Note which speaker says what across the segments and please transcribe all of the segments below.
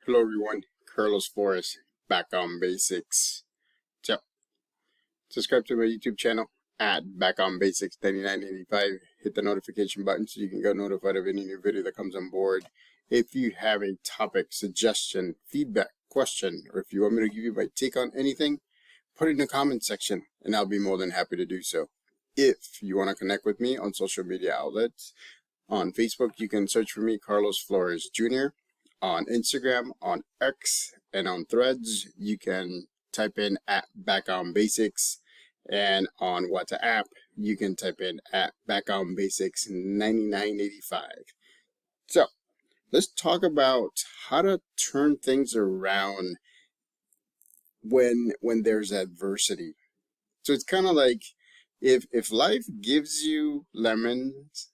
Speaker 1: Hello everyone, Carlos Flores back on basics. So, subscribe to my YouTube channel at Back on Basics 9985. Hit the notification button so you can get notified of any new video that comes on board. If you have a topic, suggestion, feedback, question, or if you want me to give you my take on anything, put it in the comment section and I'll be more than happy to do so. If you want to connect with me on social media outlets, on Facebook, you can search for me, Carlos Flores Jr. On Instagram, on X, and on Threads, you can type in at Back on Basics. And on WhatsApp, you can type in at Back on Basics 9985. So, let's talk about how to turn things around when there's adversity. So it's kind of like if life gives you lemons,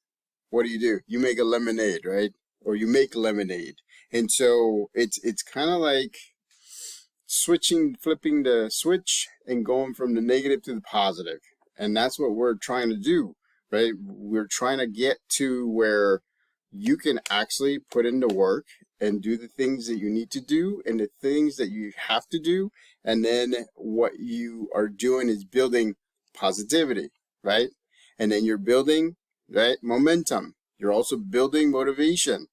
Speaker 1: what do? You make a lemonade, right? Or you make lemonade. And so it's kind of like flipping the switch and going from the negative to the positive. And that's what we're trying to do, right? We're trying to get to where you can actually put in the work and do the things that you need to do and the things that you have to do. And then what you are doing is building positivity, right? And then you're building, right, momentum. You're also building motivation.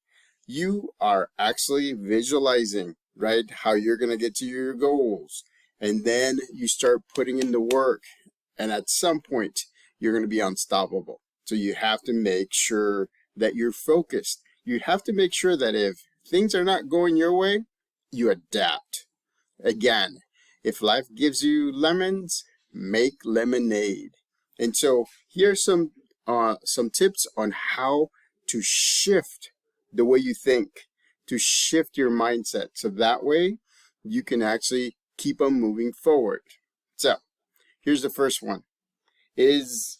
Speaker 1: You are actually visualizing, right, how you're going to get to your goals. And then you start putting in the work. And at some point, you're going to be unstoppable. So you have to make sure that you're focused. You have to make sure that if things are not going your way, you adapt. Again, if life gives you lemons, make lemonade. And so here's some tips on how to shift the way you think, to shift your mindset. So that way you can actually keep on moving forward. So here's the first one is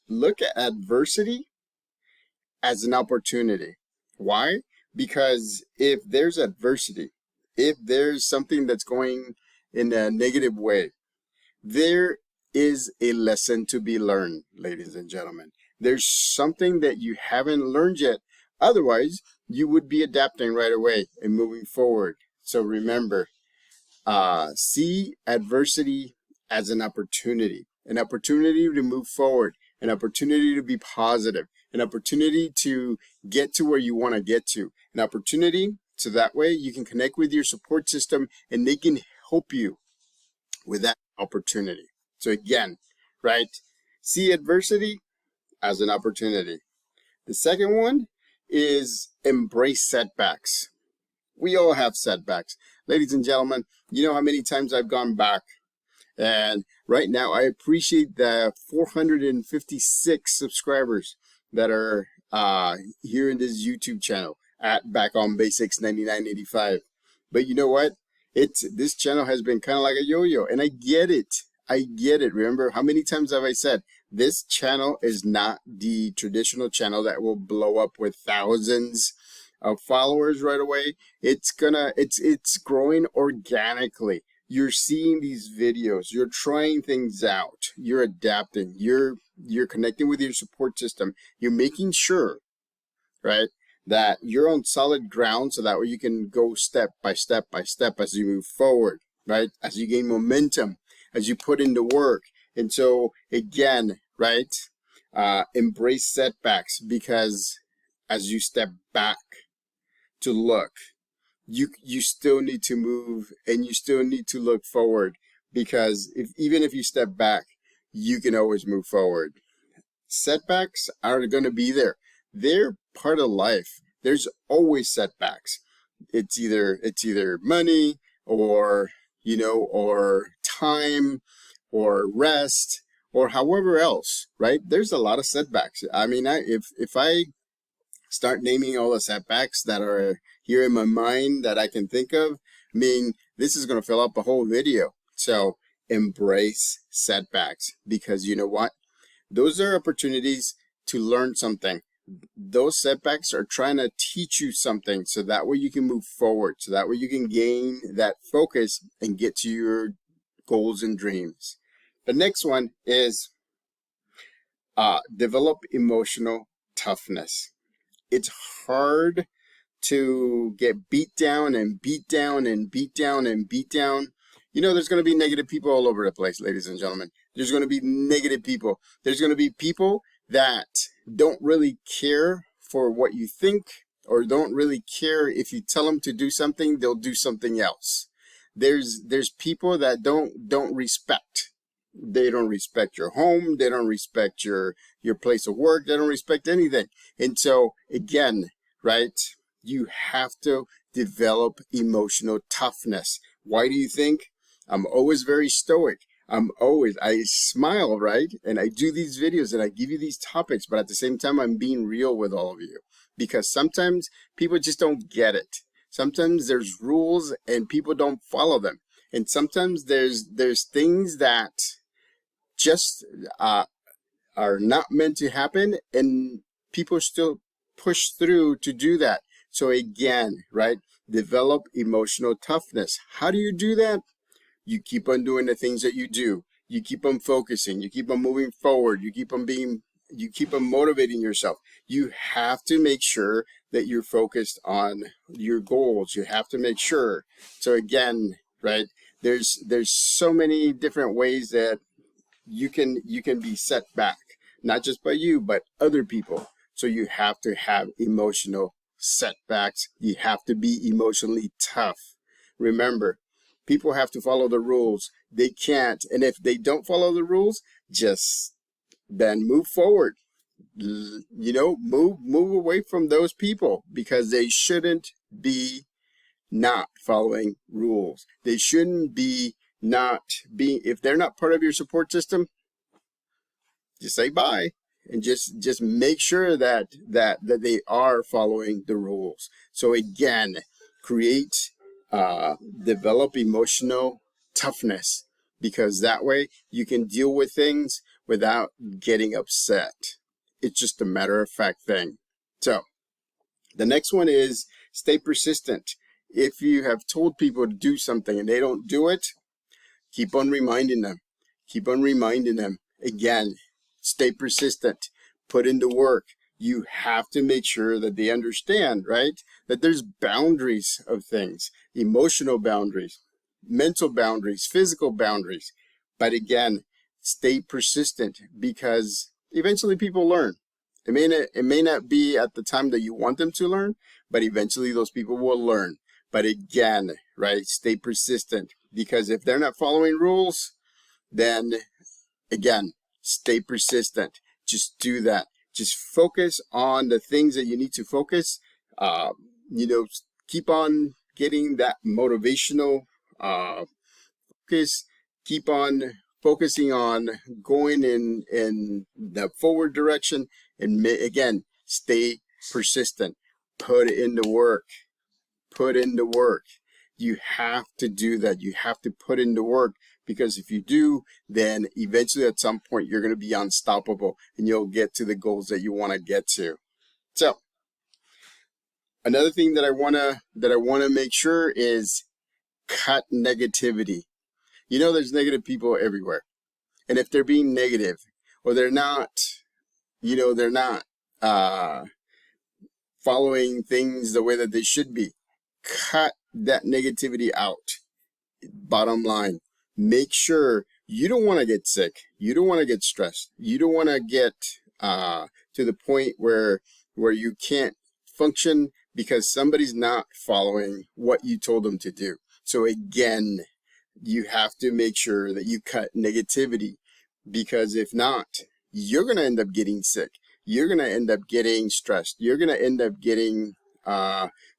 Speaker 1: look at adversity as an opportunity. Why? Because if there's adversity, if there's something that's going in a negative way, there is a lesson to be learned, ladies and gentlemen. There's something that you haven't learned yet. Otherwise, you would be adapting right away and moving forward. So remember, see adversity as an opportunity to move forward, an opportunity to be positive, an opportunity to get to where you want to get to, an opportunity so that way you can connect with your support system and they can help you with that opportunity. So again, right, see adversity as an opportunity. The second one is embrace setbacks. We all have setbacks. Ladies and gentlemen, you know how many times I've gone back. And right now, I appreciate the 456 subscribers that are here in this YouTube channel at Back on Basics 9985. But you know what? This channel has been kind of like a yo-yo, and I get it. I get it. Remember, how many times have I said this channel is not the traditional channel that will blow up with thousands of followers right away. It's growing organically. You're seeing these videos, you're trying things out, you're adapting, you're connecting with your support system, you're making sure, right, that you're on solid ground so that way you can go step by step by step as you move forward, right, as you gain momentum, as you put in the work. And so again, right, embrace setbacks, because as you step back to look, you still need to move and you still need to look forward, because even if you step back, you can always move forward. Setbacks are going to be there. They're part of life. There's always setbacks. It's either money or, or time or rest or however else, right? There's a lot of setbacks. I mean, if I start naming all the setbacks that are here in my mind that I can think of, I mean, this is going to fill up a whole video. So embrace setbacks, because you know what? Those are opportunities to learn something. Those setbacks are trying to teach you something so that way you can move forward, so that way you can gain that focus and get to your goals and dreams. The next one is develop emotional toughness. It's hard to get beat down and beat down and beat down and beat down, you know, there's going to be negative people all over the place, ladies and gentlemen. There's going to be negative people. There's going to be people that don't really care for what you think, or don't really care if you tell them to do something, they'll do something else. There's people that don't respect. They don't respect your home. They don't respect your place of work. They don't respect anything. And so again, right, you have to develop emotional toughness. Why do you think? I'm always very stoic. I smile, right? And I do these videos and I give you these topics, but at the same time, I'm being real with all of you, because sometimes people just don't get it. Sometimes there's rules and people don't follow them. And sometimes there's things that just are not meant to happen, and people still push through to do that. So again, right, develop emotional toughness. How do you do that? You keep on doing the things that you do. You keep on focusing. You keep on moving forward. You keep on motivating yourself. You have to make sure that you're focused on your goals. You have to make sure. So again, right, there's so many different ways that you can be set back, not just by you, but other people. So you have to have emotional setbacks. You have to be emotionally tough. Remember, people have to follow the rules. They can't. And if they don't follow the rules, just then move forward. You know, move away from those people, because they shouldn't be not following rules. They shouldn't be not being, if they're not part of your support system, just say bye. And just make sure that they are following the rules. So again, develop emotional toughness, because that way you can deal with things without getting upset. It's just a matter of fact thing. So the next one is stay persistent. If you have told people to do something and they don't do it, keep on reminding them. Keep on reminding them. Again, stay persistent. Put into work. You have to make sure that they understand, right? That there's boundaries of things, emotional boundaries, mental boundaries, physical boundaries. But again, stay persistent, because eventually people learn. It may not be at the time that you want them to learn, but eventually those people will learn. But again, right, stay persistent, because if they're not following rules, then again, stay persistent. Just do that. Just focus on the things that you need to focus. You know, keep on getting that motivational focus. Keep on focusing on going in the forward direction. And again, stay persistent. Put in the work. Put in the work. You have to do that. You have to put in the work, because if you do, then eventually at some point you're going to be unstoppable and you'll get to the goals that you want to get to. So another thing that I want to make sure is cut negativity. You know, there's negative people everywhere. And if they're being negative, or they're not, you know, they're not following things the way that they should be, cut that negativity out. Bottom line, make sure you don't want to get sick. You don't want to get stressed. You don't want to get to the point where you can't function because somebody's not following what you told them to do. So again, you have to make sure that you cut negativity, because if not, you're going to end up getting sick. You're going to end up getting stressed. You're going to end up getting,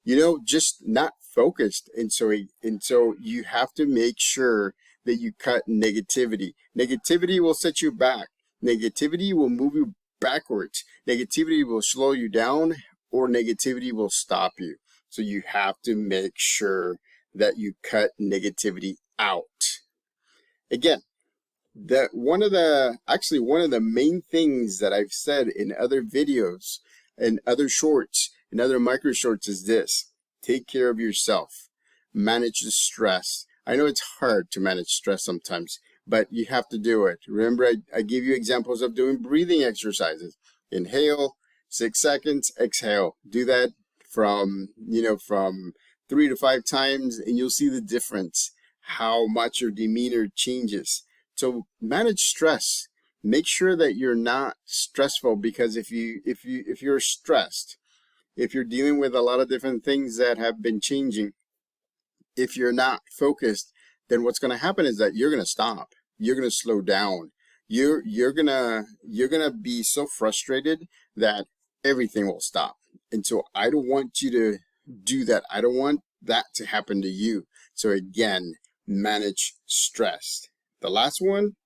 Speaker 1: you know, just not focused. And so you have to make sure that you cut negativity. Negativity will set you back. Negativity will move you backwards. Negativity will slow you down, or negativity will stop you. So you have to make sure that you cut negativity out. Again, one of the main things that I've said in other videos and other shorts and other micro shorts is this: take care of yourself, manage the stress. I know it's hard to manage stress sometimes, but you have to do it. Remember, I gave you examples of doing breathing exercises. Inhale, 6 seconds, exhale. Do that from, from 3 to 5 times, and you'll see the difference, how much your demeanor changes. So manage stress. Make sure that you're not stressful, because if you're stressed, if you're dealing with a lot of different things that have been changing, if you're not focused, then what's going to happen is that you're going to stop. You're going to slow down. You're going to be so frustrated that everything will stop. And so I don't want you to do that. I don't want that to happen to you. So again, manage stress. The last one,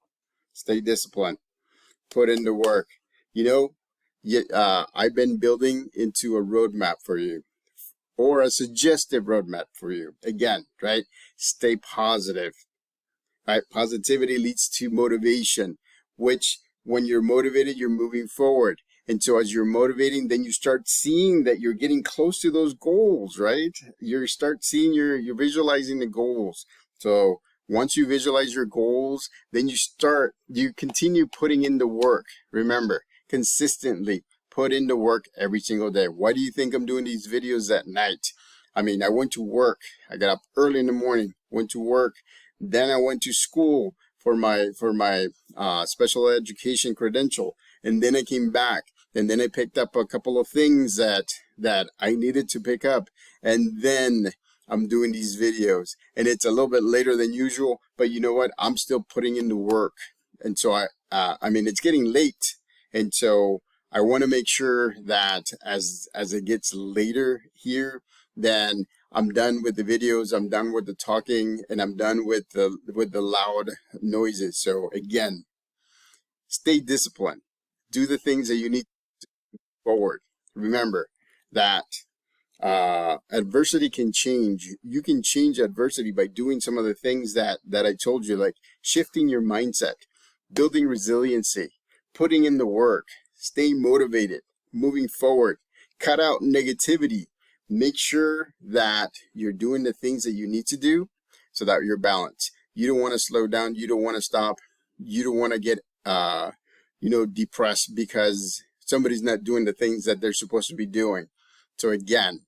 Speaker 1: stay disciplined. Put in the work. I've been building into a roadmap for you, or a suggestive roadmap for you. Again, right? Stay positive. Right? Positivity leads to motivation, which when you're motivated, you're moving forward. And so as you're motivating, then you start seeing that you're getting close to those goals, right? You start seeing you're visualizing the goals. So once you visualize your goals, then you continue putting in the work. Remember, consistently put in the work every single day. Why do you think I'm doing these videos at night? I mean, I went to work. I got up early in the morning, went to work. Then I went to school for my special education credential. And then I came back, and then I picked up a couple of things that I needed to pick up. And then I'm doing these videos, and it's a little bit later than usual, but you know what? I'm still putting in the work. And so I mean, it's getting late. And so I want to make sure that as it gets later here, then I'm done with the videos, I'm done with the talking, and I'm done with the loud noises. So again, stay disciplined. Do the things that you need to move forward. Remember that adversity can change. You can change adversity by doing some of the things that I told you, like shifting your mindset, building resiliency, putting in the work, staying motivated, moving forward, cut out negativity. Make sure that you're doing the things that you need to do so that you're balanced. You don't want to slow down. You don't want to stop. You don't want to get, depressed because somebody's not doing the things that they're supposed to be doing. So again,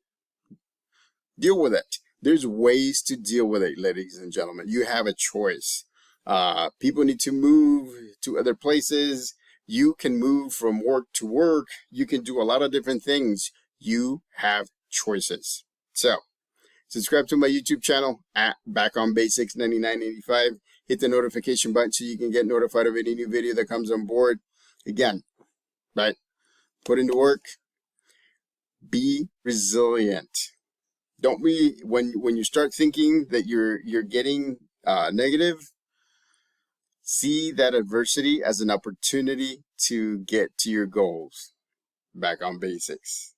Speaker 1: deal with it. There's ways to deal with it, ladies and gentlemen. You have a choice. People need to move to other places. You can move from work to work. You can do a lot of different things. You have choices. So subscribe to my YouTube channel at Back on Basics 9985. Hit the notification button so you can get notified of any new video that comes on board. Again, right? Put into work. Be resilient. Don't be, when you start thinking that you're getting negative, see that adversity as an opportunity to get to your goals. Back on Basics.